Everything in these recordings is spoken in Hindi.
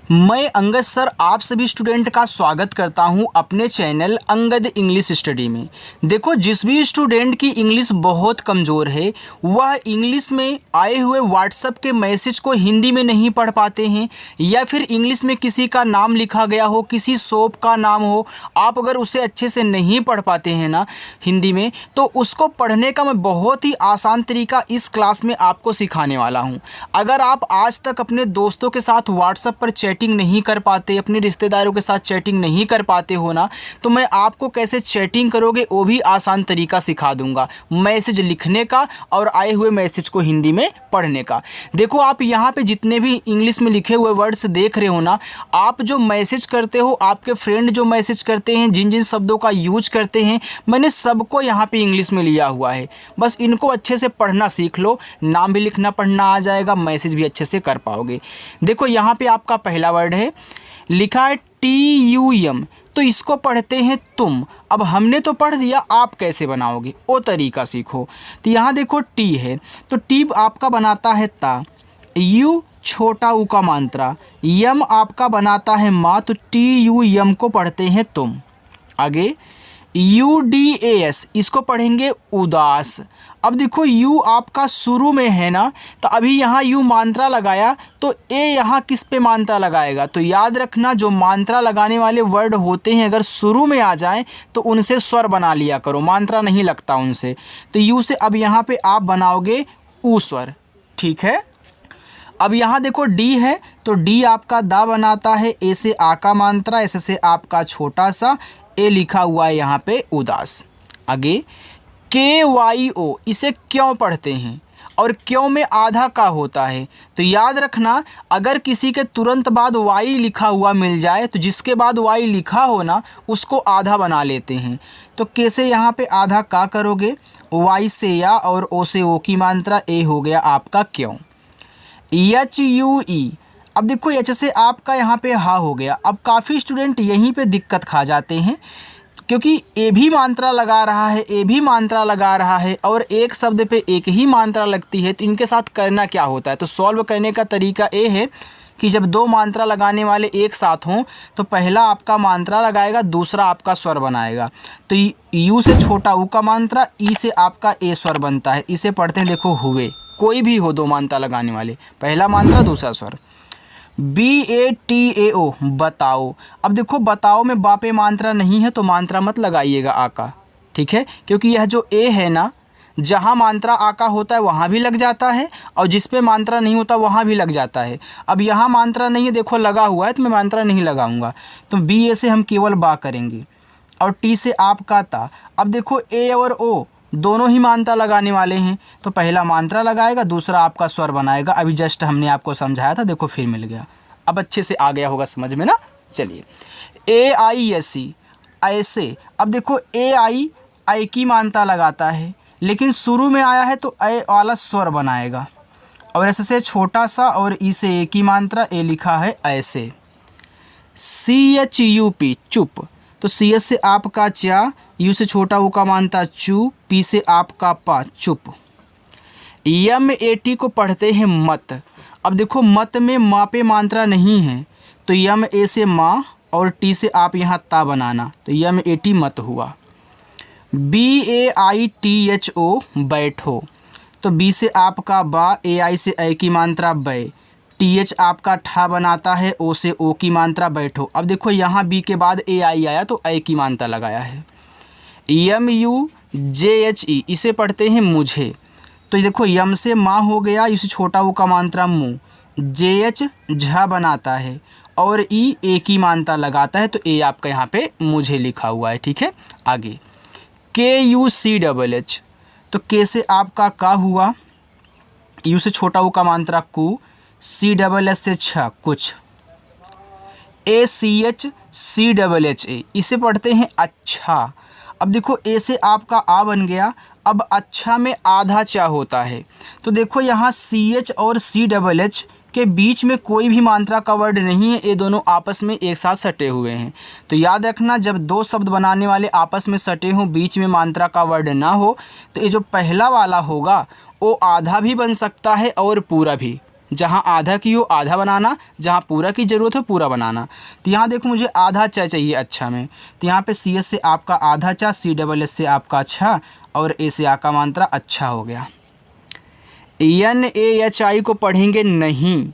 मैं अंगद सर आप सभी स्टूडेंट का स्वागत करता हूं अपने चैनल अंगद इंग्लिश स्टडी में। देखो, जिस भी स्टूडेंट की इंग्लिश बहुत कमज़ोर है वह इंग्लिश में आए हुए व्हाट्सएप के मैसेज को हिंदी में नहीं पढ़ पाते हैं, या फिर इंग्लिश में किसी का नाम लिखा गया हो, किसी शॉप का नाम हो, आप अगर उसे अच्छे से नहीं पढ़ पाते हैं ना हिंदी में, तो उसको पढ़ने का मैं बहुत ही आसान तरीका इस क्लास में आपको सिखाने वाला हूँ। अगर आप आज तक अपने दोस्तों के साथ व्हाट्सएप पर चैटिंग नहीं कर पाते, अपने रिश्तेदारों के साथ चैटिंग नहीं कर पाते हो ना, तो मैं आपको कैसे चैटिंग करोगे वो भी आसान तरीका सिखा दूंगा, मैसेज लिखने का और आए हुए मैसेज को हिंदी में पढ़ने का। देखो, आप यहाँ पे जितने भी इंग्लिश में लिखे हुए वर्ड्स देख रहे हो ना, आप जो मैसेज करते हो, आपके फ्रेंड जो मैसेज करते हैं, जिन जिन शब्दों का यूज करते हैं, मैंने सबको यहाँ पे इंग्लिश में लिया हुआ है। बस इनको अच्छे से पढ़ना सीख लो, नाम भी लिखना पढ़ना आ जाएगा, मैसेज भी अच्छे से कर पाओगे। देखो, यहाँ पे आपका पहला वर्ड है, लिखा है TUM, तो इसको पढ़ते हैं तुम। अब हमने तो पढ़ दिया, आप कैसे बनाओगे वो तरीका सीखो। तो यहाँ देखो टी है, तो टी आपका बनाता है ता, यू छोटा ऊ का मात्रा, यम आपका बनाता है माँ, तो TUM को पढ़ते हैं तुम। आगे UDAS, इसको पढ़ेंगे उदास। अब देखो, यू आपका शुरू में है ना, तो अभी यहाँ यू मात्रा लगाया, तो ए यहाँ किस पे मात्रा लगाएगा? तो याद रखना, जो मात्रा लगाने वाले वर्ड होते हैं अगर शुरू में आ जाएं तो उनसे स्वर बना लिया करो, मात्रा नहीं लगता उनसे। तो यू से अब यहाँ पे आप बनाओगे ऊ स्वर, ठीक है। अब यहाँ देखो डी है, तो डी आपका दा बनाता है, ए से आ का मात्रा, ऐसे से आपका छोटा सा ए लिखा हुआ है यहाँ पे उदास। आगे KYO, इसे क्यों पढ़ते हैं और क्यों में आधा का होता है? तो याद रखना, अगर किसी के तुरंत बाद वाई लिखा हुआ मिल जाए तो जिसके बाद वाई लिखा हो ना उसको आधा बना लेते हैं। तो कैसे यहाँ पे आधा का करोगे? वाई से या और ओ से ओ की मात्रा, ए हो गया आपका क्यों। HUE, अब देखो एच से आपका यहाँ पे हा हो गया। अब काफ़ी स्टूडेंट यहीं पे दिक्कत खा जाते हैं, क्योंकि ए भी मात्रा लगा रहा है, ए भी मात्रा लगा रहा है और एक शब्द पे एक ही मात्रा लगती है, तो इनके साथ करना क्या होता है? तो सॉल्व करने का तरीका ये है कि जब दो मात्रा लगाने वाले एक साथ हों तो पहला आपका मात्रा लगाएगा, दूसरा आपका स्वर बनाएगा। तो यू से छोटा ऊ का मात्रा, ई से आपका ए स्वर बनता है। इसे पढ़ते हैं, देखो हुए, कोई भी हो दो मात्रा लगाने वाले, पहला मात्रा दूसरा स्वर। BATAO, बताओ। अब देखो, बताओ में बापे मात्रा नहीं है तो मात्रा मत लगाइएगा आ का, ठीक है, क्योंकि यह जो ए है ना, जहाँ मात्रा आ का होता है वहाँ भी लग जाता है और जिस पे मात्रा नहीं होता वहाँ भी लग जाता है। अब यहाँ मात्रा नहीं है, देखो लगा हुआ है, तो मैं मात्रा नहीं लगाऊंगा, तो BA से हम केवल बा करेंगे और टी से आपका ता। अब देखो ए और ओ दोनों ही मात्रा लगाने वाले हैं, तो पहला मात्रा लगाएगा, दूसरा आपका स्वर बनाएगा। अभी जस्ट हमने आपको समझाया था, देखो फिर मिल गया। अब अच्छे से आ गया होगा समझ में ना। चलिए, AISE, ऐसे। अब देखो आई की मात्रा लगाता है, लेकिन शुरू में आया है तो ए वाला स्वर बनाएगा, और ऐसे से छोटा सा और ई से ए की मात्रा, ए लिखा है ऐसे। CHUP, चुप, तो CS से आपका चा, यू से छोटा ऊ का मात्रा चू, पी से आपका पा, चुप। MAT को पढ़ते हैं मत। अब देखो, मत में माँ पे मात्रा नहीं है, तो MA से माँ और टी से आप यहाँ ता बनाना, तो MAT मत हुआ। BAITHO, बैठो, तो बी से आपका बा, AI से ए की मात्रा बै, TH आपका ठा बनाता है, ओ से ओ की मात्रा बैठो। अब देखो, यहाँ बी के बाद AI आया तो ए की मात्रा लगाया है। MUJHE, इसे पढ़ते हैं मुझे, तो देखो यम से माँ हो गया, इसे छोटा ऊ का मात्रा मुँह, JH झा बनाता है और ई ए की मात्रा लगाता है, तो ए आपका यहाँ पे मुझे लिखा हुआ है, ठीक है। आगे KUCHH, तो के से आपका का हुआ, यू से छोटा ऊ का मात्रा कु, CSS से छ, कुछ। ACHCHHA, इसे पढ़ते हैं अच्छा। अब देखो, ए से आपका आ बन गया, अब अच्छा में आधा चा होता है, तो देखो यहाँ CH और CHH के बीच में कोई भी मात्रा का वर्ड नहीं है, ये दोनों आपस में एक साथ सटे हुए हैं। तो याद रखना, जब दो शब्द बनाने वाले आपस में सटे हों, बीच में मात्रा का वर्ड ना हो, तो ये जो पहला वाला होगा वो आधा भी बन सकता है और पूरा भी, जहाँ आधा की हो आधा बनाना, जहाँ पूरा की ज़रूरत हो पूरा बनाना। तो यहाँ देखो मुझे आधा च चाहिए अच्छा में, तो यहाँ पे सी एस से आपका आधा चा, सी डबल एस से आपका अच्छा और ए से आ का मात्रा अच्छा हो गया। एन ए एच आई को पढ़ेंगे नहीं।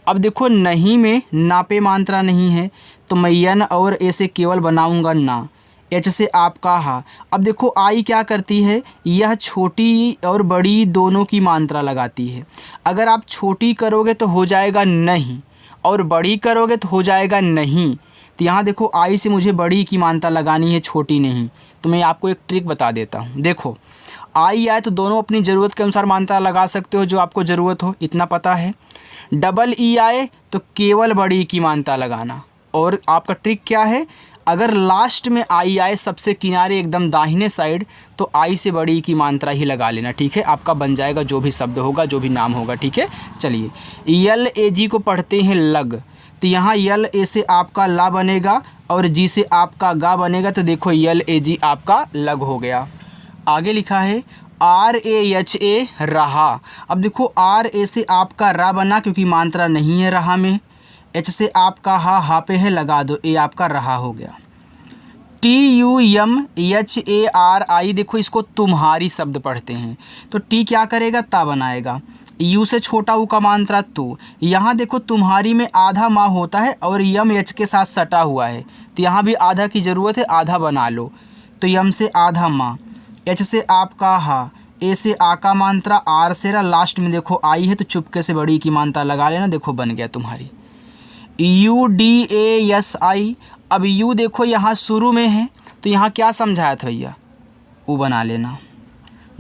अब देखो नहीं में नापे मात्रा नहीं है तो मैं एन और ए से केवल बनाऊंगा ना, एच से आपका हा। अब देखो आई क्या करती है, यह छोटी और बड़ी दोनों की मात्रा लगाती है। अगर आप छोटी करोगे तो हो जाएगा नहीं और बड़ी करोगे तो हो जाएगा नहीं। तो यहाँ देखो आई से मुझे बड़ी की मात्रा लगानी है, छोटी नहीं। तो मैं आपको एक ट्रिक बता देता हूँ। देखो आई आए तो दोनों अपनी ज़रूरत के अनुसार मात्रा लगा सकते हो, जो आपको ज़रूरत हो, इतना पता है। डबल ई आए तो केवल बड़ी की मात्रा लगाना। और आपका ट्रिक क्या है, अगर लास्ट में आई आए सबसे किनारे एकदम दाहिने साइड, तो आई से बड़ी की मात्रा ही लगा लेना, ठीक है। आपका बन जाएगा जो भी शब्द होगा, जो भी नाम होगा, ठीक है। चलिए यल ए जी को पढ़ते हैं लग, तो यहाँ यल ए से आपका ला बनेगा और जी से आपका गा बनेगा। तो देखो यल ए जी आपका लग हो गया। आगे लिखा है आर ए एच ए रहा। अब देखो आर ए से आपका रा बना क्योंकि मात्रा नहीं है रहा में, एच से आपका हा पे है, लगा दो, ए आपका रहा हो गया। T U M H A R I, देखो इसको तुम्हारी शब्द पढ़ते हैं तो टी क्या करेगा, ता बनाएगा। यू से छोटा ऊ का मात्रा तू, यहाँ देखो तुम्हारी में आधा माँ होता है और यम एच के साथ सटा हुआ है, तो यहाँ भी आधा की ज़रूरत है, आधा बना लो। तो यम से आधा माँ, एच से आपका हा, ए से आ का मात्रा, आर से रा, लास्ट में देखो आई है तो चुपके से बड़ी की मात्रा लगा लेना, देखो बन गया तुम्हारी। U D A S I, अब यू देखो यहाँ शुरू में है तो यहाँ क्या समझाया था भैया, वो बना लेना।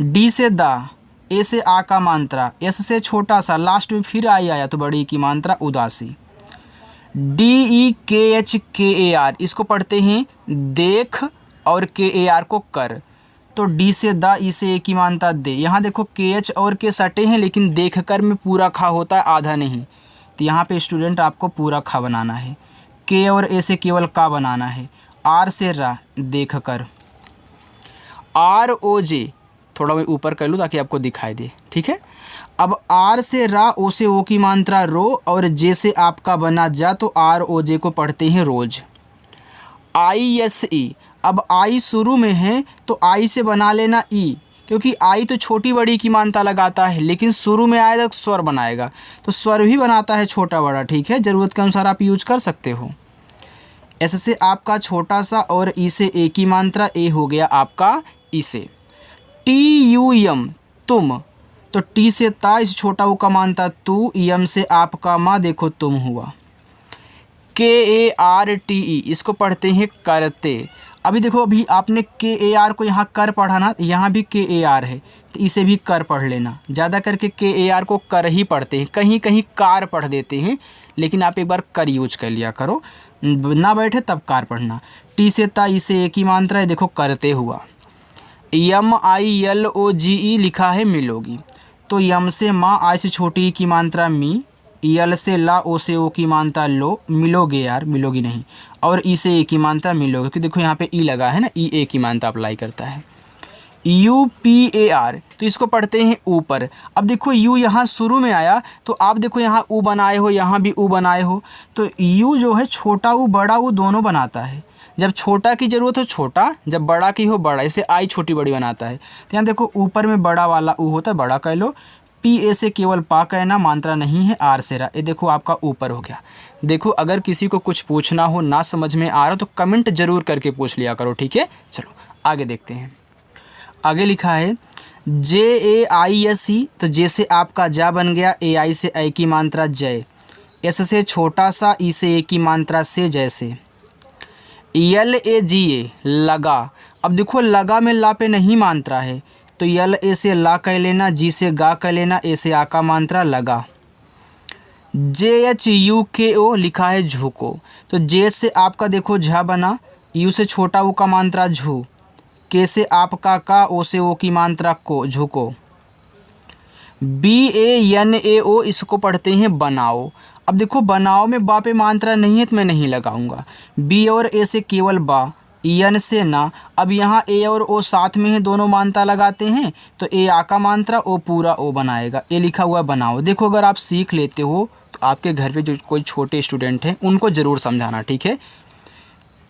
डी से दा, ए से आ का मात्रा, एस से छोटा सा, लास्ट में फिर आई आया तो बड़ी की मात्रा उदासी। डी ई के एच के ए आर, इसको पढ़ते हैं देख और के ए आर को कर, तो डी से दा, ई से ए की मात्रा दे। यहाँ देखो के एच और के सटे हैं लेकिन देख कर में पूरा खा होता है, आधा नहीं। तो यहाँ पे स्टूडेंट आपको पूरा खा बनाना है। के और ए से केवल का बनाना है। आर से रा, देख कर। आर ओ जे, थोड़ा मैं ऊपर कर लूँ ताकि आपको दिखाई दे, ठीक है। अब आर से रा, ओ से ओ की मात्रा रो और जे से आपका बना जा, तो आर ओ जे को पढ़ते हैं रोज। आई एस ई, अब आई शुरू में है तो आई से बना लेना ई, क्योंकि आई तो छोटी बड़ी की मात्रा लगाता है लेकिन शुरू में आएगा तो स्वर बनाएगा, तो स्वर भी बनाता है छोटा बड़ा, ठीक है। ज़रूरत के अनुसार आप यूज कर सकते हो। एस से आपका छोटा सा और ई से ए की मात्रा, ए हो गया आपका ई से। टी यू एम तुम, तो टी से ता, इस छोटा ऊ का मात्रा तू, यम से आपका माँ, देखो तुम हुआ। के ए आर टी ई, इसको पढ़ते हैं करते। अभी देखो अभी आपने के ए आर को यहाँ कर पढ़ा ना, यहाँ भी के ए आर है तो इसे भी कर पढ़ लेना। ज़्यादा करके के ए आर को कर ही पढ़ते हैं, कहीं कहीं कार पढ़ देते हैं, लेकिन आप एक बार कर यूज कर लिया करो, ना बैठे तब कार पढ़ना। टी से ता, ई से ए की मात्रा है, देखो करते हुआ। यम आई एल ओ जी ई लिखा है मिलोगी, तो यम से माँ, आई से छोटी की मात्रा मी, यल से ला, ओ से ओ की मात्रा लो, मिलोगे यार, मिलोगी नहीं, और ई से ए की मात्रा मिलोगे, क्योंकि देखो यहाँ पे ई लगा है ना, ई ए की मात्रा अप्लाई करता है। यू पी ए आर, तो इसको पढ़ते हैं ऊपर। अब देखो यू यहाँ शुरू में आया तो आप देखो यहाँ ऊ बनाए हो, यहाँ भी ऊ बनाए हो, तो यू जो है छोटा ऊ बड़ा ऊ दोनों बनाता है। जब छोटा की ज़रूरत हो छोटा, जब बड़ा की हो बड़ा, इसे आई छोटी बड़ी बनाता है। तो यहाँ देखो ऊपर में बड़ा वाला ऊ होता है, बड़ा कह लो। पी ए से केवल पा कहना, मात्रा नहीं है, आर से रा, ये देखो आपका ऊपर हो गया। देखो अगर किसी को कुछ पूछना हो, ना समझ में आ रहा तो कमेंट जरूर करके पूछ लिया करो, ठीक है। चलो आगे देखते हैं। आगे लिखा है जे ए आई एस ई, तो जे से आपका जा बन गया, ए आई से आई की मात्रा जय, एस से छोटा सा, ई से ए की मात्रा से, जैसे। यल ए जी ए लगा, अब देखो लगा में ला पे नहीं मात्रा है तो यल ए से ला कह लेना, जी से गा कह लेना, ए से आ का मात्रा लगा। जे एच यू के ओ लिखा है झुको, तो जे से आपका देखो झा बना, यू से छोटा ऊ का मात्रा झू, के से आपका का, ओ से ओ की मात्रा को, झुको। बी ए एन ए ओ, इसको पढ़ते हैं बनाओ। अब देखो बनाओ में बा पे मात्रा नहीं है तो मैं नहीं लगाऊंगा। बी और ए से केवल बा, यन से ना। अब यहाँ ए और ओ साथ में है, दोनों मात्रा लगाते हैं तो ए आ का मात्रा, ओ पूरा ओ बनाएगा। ए लिखा हुआ बनाओ। देखो अगर आप सीख लेते हो तो आपके घर पे जो कोई छोटे स्टूडेंट हैं उनको ज़रूर समझाना, ठीक है।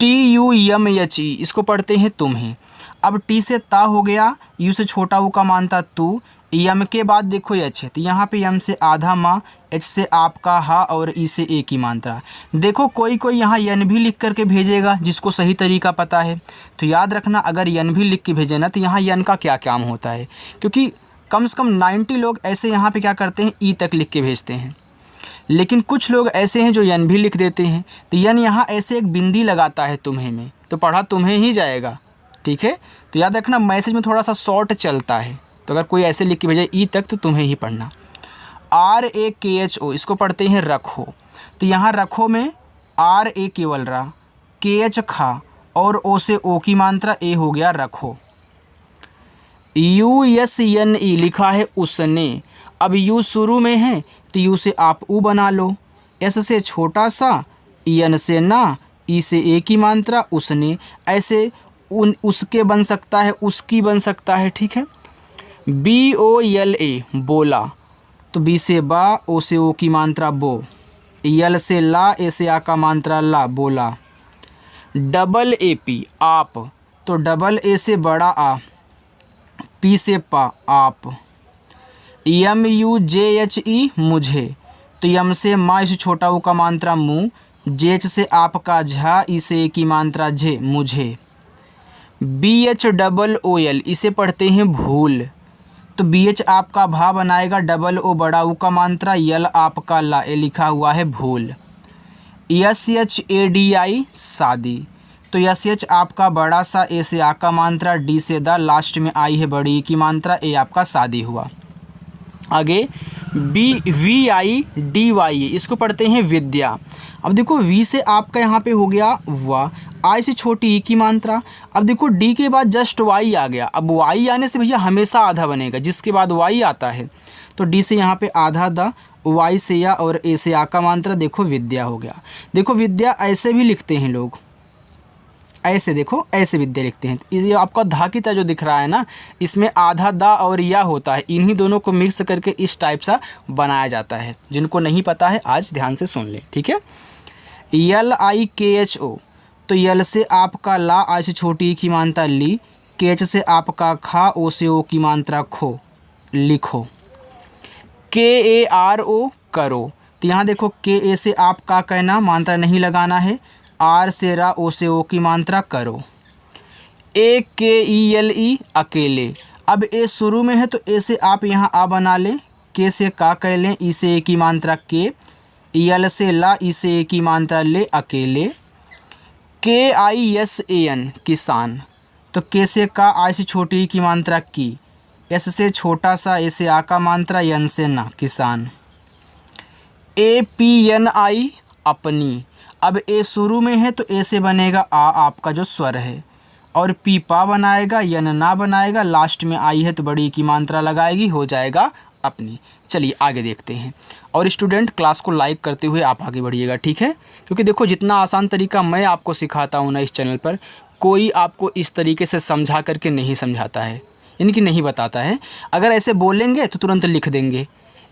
TUMHE इसको पढ़ते हैं तुम्हें। अब टी से ता हो गया, यू से छोटा ऊ का मानता तू, यम के बाद देखो एच है तो यहाँ पे यम से आधा माँ, एच से आपका हा और ई से ए की मात्रा। देखो कोई कोई यहाँ यन भी लिख करके भेजेगा जिसको सही तरीका पता है, तो याद रखना अगर यन भी लिख के भेजे ना तो यहाँ यन का क्या काम होता है, क्योंकि कम से कम 90 लोग ऐसे यहाँ पे क्या करते हैं ई तक लिख के भेजते हैं, लेकिन कुछ लोग ऐसे हैं जो यन भी लिख देते हैं। तो यन यहाँ ऐसे एक बिंदी लगाता है तुम्हें में, तो पढ़ा तुम्हें ही जाएगा, ठीक है। तो याद रखना मैसेज में थोड़ा सा शॉर्ट चलता है, तो अगर कोई ऐसे लिख के भेजे ई तक तो तुम्हें ही पढ़ना। RAKHO इसको पढ़ते हैं रखो। तो यहाँ रखो में RA केवल रा, KH खा और ओ से ओ की मात्रा ए हो गया रखो। USNE लिखा है उसने। अब यू शुरू में है तो यू से आप ऊ बना लो, एस से छोटा सा, यन से ना, ई से ए की मात्रा उसने। ऐसे उसके बन सकता है, उसकी बन सकता है, ठीक है। BOLA बोला, तो बी से बा, ओ से ओ की मात्रा बो, यल से ला, ए से आ का मात्रा ला, बोला। AP आप, तो डबल ए से बड़ा आ, पी से पा आप। MUJHE मुझे, तो यम से माँ, इसे छोटा ऊ का मात्रा मुँह, जेच से आपका झा, ई से ए की मात्रा झे, मुझे। BHOOL इसे पढ़ते हैं भूल, तो BH आपका भा बनाएगा, डबल ओ बड़ा ऊ का मात्रा, यल आपका ला, ए लिखा हुआ है भूल। SHADI शादी, तो SH आपका बड़ा सा, ए से आ का मात्रा, डी से दा, लास्ट में आई है बड़ी की मात्रा, ए आपका शादी हुआ। आगे VIDY इसको पढ़ते हैं विद्या। अब देखो वी से आपका यहाँ पे हो गया वाह, आई से छोटी ई की मात्रा। अब देखो डी के बाद जस्ट वाई आ गया। अब वाई आने से भैया हमेशा आधा बनेगा, जिसके बाद वाई आता है तो डी से यहाँ पे आधा दा, वाई से या और ए से आ का मात्रा, देखो विद्या हो गया। देखो विद्या ऐसे भी लिखते हैं लोग, ऐसे देखो ऐसे विद्या लिखते हैं। ये आपका धा की तरह जो दिख रहा है ना, इसमें आधा दा और या होता है, इन्हीं दोनों को मिक्स करके इस टाइप सा बनाया जाता है। जिनको नहीं पता है आज ध्यान से सुन ले, ठीक है। LIKHO, तो यल से आपका ला, आई से छोटी ई की मात्रा ली, KH से आपका खा, ओ से ओ की मात्रा खो, लिखो। KARO करो, तो यहाँ देखो KA से आपका कहना, मात्रा नहीं लगाना है, आर से रा, ओ से ओ की मात्रा करो। AKELE अकेले, अब ए शुरू में है तो ए से आप यहाँ आ बना लें, के से का कह लें, ई से ए की मात्रा के, यल से ला, ई से ए की मात्रा ले, अकेले। KISAN किसान, तो के से का, आई से छोटी की मात्रा की, एस से छोटा सा, ए से आ का मात्रा, यन से ना, किसान। APNI अपनी, अब ए शुरू में है तो ए से बनेगा आ आपका जो स्वर है, और पी पा बनाएगा, यन ना बनाएगा, लास्ट में आई है तो बड़ी की मात्रा लगाएगी, हो जाएगा अपनी। चलिए आगे देखते हैं। और स्टूडेंट क्लास को लाइक करते हुए आप आगे बढ़िएगा, ठीक है, क्योंकि देखो जितना आसान तरीका मैं आपको सिखाता हूँ ना इस चैनल पर, कोई आपको इस तरीके से समझा करके नहीं समझाता है, यानी कि नहीं बताता है। अगर ऐसे बोलेंगे तो तुरंत लिख देंगे,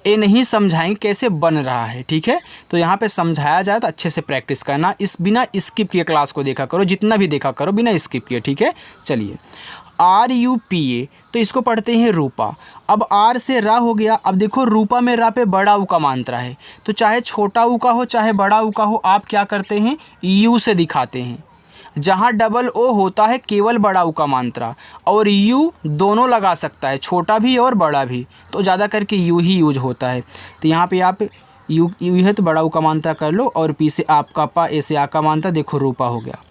ये नहीं समझाएंगे कैसे बन रहा है, ठीक है। तो यहाँ पे समझाया जाए तो अच्छे से प्रैक्टिस करना, इस बिना स्किप किए क्लास को देखा करो, जितना भी देखा करो बिना स्किप किए, ठीक है। चलिए RUPA, तो इसको पढ़ते हैं रूपा। अब आर से रा हो गया। अब देखो रूपा में रा पे बड़ा ऊ का मात्रा है, तो चाहे छोटा ऊ का हो चाहे बड़ा ऊ का हो, आप क्या करते हैं यू से दिखाते हैं। जहाँ डबल ओ होता है केवल बड़ा ऊ का मात्रा, और यू दोनों लगा सकता है, छोटा भी और बड़ा भी, तो ज़्यादा करके यू ही यूज होता है। तो यहाँ पे आप यू है तो बड़ा ऊ का मात्रा कर लो, और पी से आपका पा, ए से आ का मात्रा, देखो रूपा हो गया।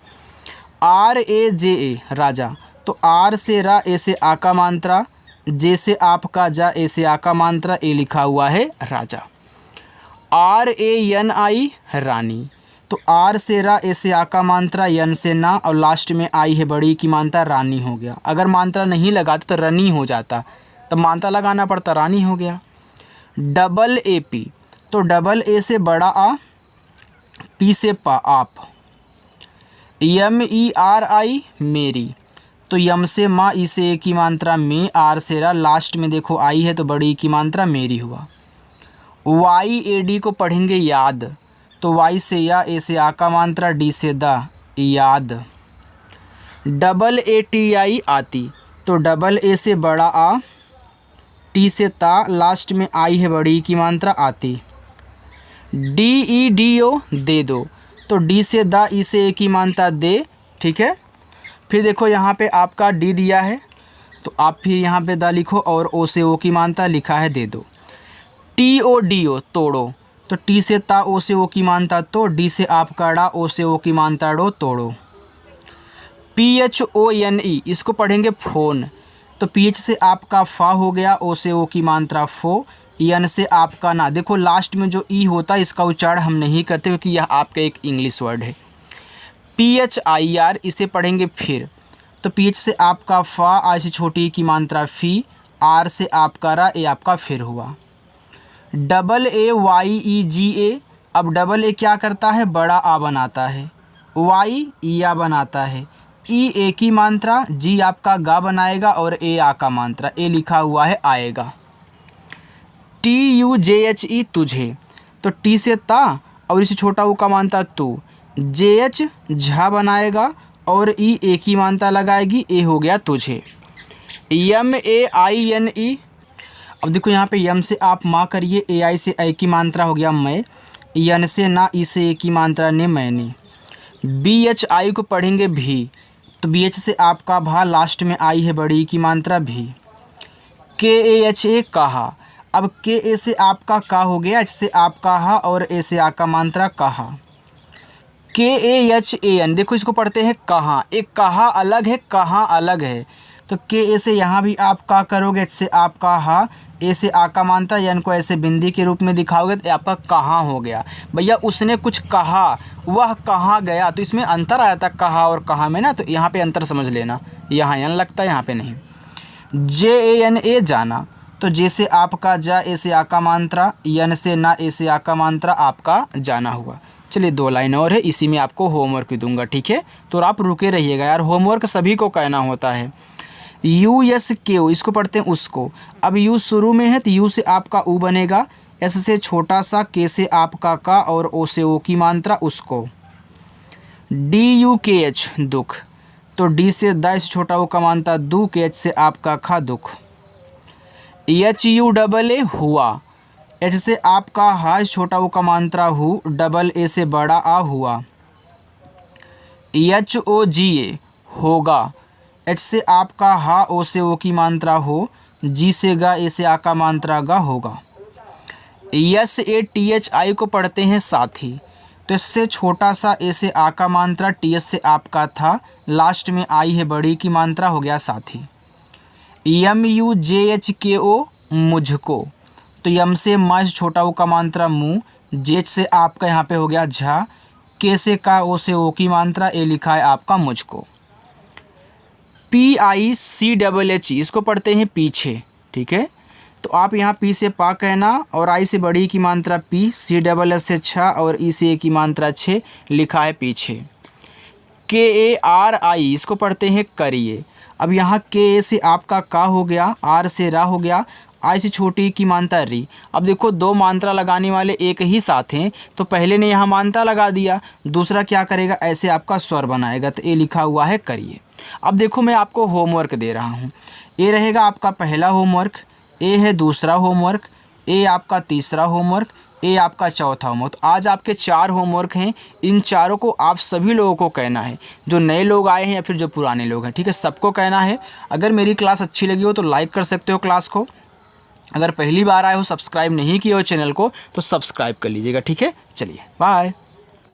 RAJA राजा, तो आर से रा, ए से आ का मात्रा, जे से आपका जा, ए से आ का मात्रा, ए लिखा हुआ है राजा। RANI रानी, तो आर से रा, ए से आ का मात्रा, यन से ना, और लास्ट में आई है बड़ी की मात्रा, रानी हो गया। अगर मात्रा नहीं लगाते तो रनी हो जाता, तब मात्रा लगाना पड़ता, रानी हो गया। AP, तो डबल ए से बड़ा आ, पी से पा आप। MERI मेरी, तो यम से माँ, ई से ए की मात्रा में, आर से रा, लास्ट में देखो आई है तो बड़ी की मात्रा मेरी हुआ। YAD को पढ़ेंगे याद, तो वाई से या, ए से आ का मात्रा, डी से दा, याद। AATI आती, तो डबल ए से बड़ा आ, टी से ता, लास्ट में आई है बड़ी की मात्रा आती। DEDO दे दो, तो डी से दा, ई से ए की मात्रा दे, ठीक है। फिर देखो यहाँ पे आपका डी दिया है तो आप फिर यहाँ पे दा लिखो और ओ से ओ की मात्रा लिखा है दे दो। TODO तोड़ो, तो टी से ता, ओ से ओ की मात्रा तो, डी से आपका डा, ओ से ओ की मात्रा डो, तोड़ो। PHONE इसको पढ़ेंगे फोन, तो PH से आपका फा हो गया, ओ से ओ की मात्रा फो, एन से आपका ना। देखो लास्ट में जो ई होता है इसका उच्चारण हम नहीं करते क्योंकि यह आपका एक इंग्लिश वर्ड है। PHIR इसे पढ़ेंगे फिर, तो PH से आपका फा, आई से छोटी की मात्रा फी, आर से आपका रा, ए आपका फिर हुआ। AAYEGA, अब डबल ए क्या करता है, बड़ा आ बनाता है, वाई या बनाता है, ई ए की मात्रा, जी आपका गा बनाएगा और ए आ का मात्रा, ए लिखा हुआ है आएगा। TUJHE तुझे, तो टी से ता और इसे छोटा ऊ का मात्रा तू, JH झा बनाएगा और ई ए की मात्रा लगाएगी, ए हो गया तुझे। MAINE, अब देखो यहाँ पे यम से आप माँ करिए, AI से ए की मात्रा हो गया मैं, यन से ना, ई से ए की मात्रा ने, मैंने। BHI को पढ़ेंगे भी, तो BH से आपका भा, लास्ट में आई है बड़ी की मात्रा भी। KAHA कहा, अब KA से आपका का हो गया, H से आपका हा और ए से आ का मात्रा कहा। KAHAN, देखो इसको पढ़ते हैं कहाँ, एक कहा अलग है, कहाँ अलग है, तो KA से यहाँ भी आप का करोगे, H से आपका हा, ए से आ का मात्रा, एन को ऐसे बिंदी के रूप में दिखाओगे तो आपका कहाँ हो गया। भैया उसने कुछ कहा, वह कहाँ गया, तो इसमें अंतर आया था कहा और कहाँ में ना, तो यहाँ पे अंतर समझ लेना, यहाँ एन लगता है यहाँ पे नहीं। JANA जाना, तो जे से आपका जा, ए से आ का मात्रा, एन से ना, ए से आ का मात्रा, आपका जाना हुआ। चलिए 2 लाइन और है, इसी में आपको होमवर्क दूंगा, ठीक है, तो आप रुके रहिएगा यार, होमवर्क सभी को कहना होता है। USKO इसको पढ़ते हैं उसको, अब यू शुरू में है तो यू से आपका ऊ बनेगा, एस से छोटा सा, के से आपका का और ओ से ओ की मात्रा उसको। DUKH दुख, तो डी से दा, से छोटा ओ का मात्रा दू, के एच से आपका खा दुख। HUAA हुआ, एच से आपका हा, छोटा ओ का मात्रा हु, डबल ए से बड़ा आ हुआ। HOGA होगा, एच से आपका हा, ओ से ओ की मात्रा हो, जी से गा, ए से आ का मात्रा गा होगा। SATHI को पढ़ते हैं साथी, तो इससे छोटा सा, ए से आ का मात्रा, TH से आपका था, लास्ट में आई है बड़ी की मात्रा, हो गया साथी। MUJHKO मुझको, तो यम से मा, छोटा ओ का मात्रा मुँह, जेच से आपका यहाँ पे हो गया झा, के से का, ओ से ओ की मात्रा, ए लिखा है आपका मुझको। PICHH इसको पढ़ते हैं पीछे, ठीक है, तो आप यहाँ पी से पा कहना और आई से बड़ी की मात्रा पी, CSS से छा और ई से ए की मात्रा छे, लिखा है पीछे। KARI इसको पढ़ते हैं करिए, अब यहाँ के से आपका का हो गया, आर से रा हो गया, आई से छोटी की मात्रा री। अब देखो 2 मात्रा लगाने वाले एक ही साथ हैं, तो पहले ने यहाँ मात्रा लगा दिया, दूसरा क्या करेगा, ऐसे आपका स्वर बनाएगा, तो ए लिखा हुआ है करिए। अब देखो मैं आपको होमवर्क दे रहा हूँ, ए रहेगा आपका पहला होमवर्क, ए है दूसरा होमवर्क, ए आपका तीसरा होमवर्क, ए आपका चौथा होमवर्क। तो आज आपके 4 होमवर्क हैं, इन चारों को आप सभी लोगों को कहना है, जो नए लोग आए हैं या फिर जो पुराने लोग हैं, ठीक है, सबको कहना है। अगर मेरी क्लास अच्छी लगी हो तो लाइक कर सकते हो क्लास को, अगर पहली बार आए हो, सब्सक्राइब नहीं किए हो चैनल को, तो सब्सक्राइब कर लीजिएगा, ठीक है। चलिए बाय।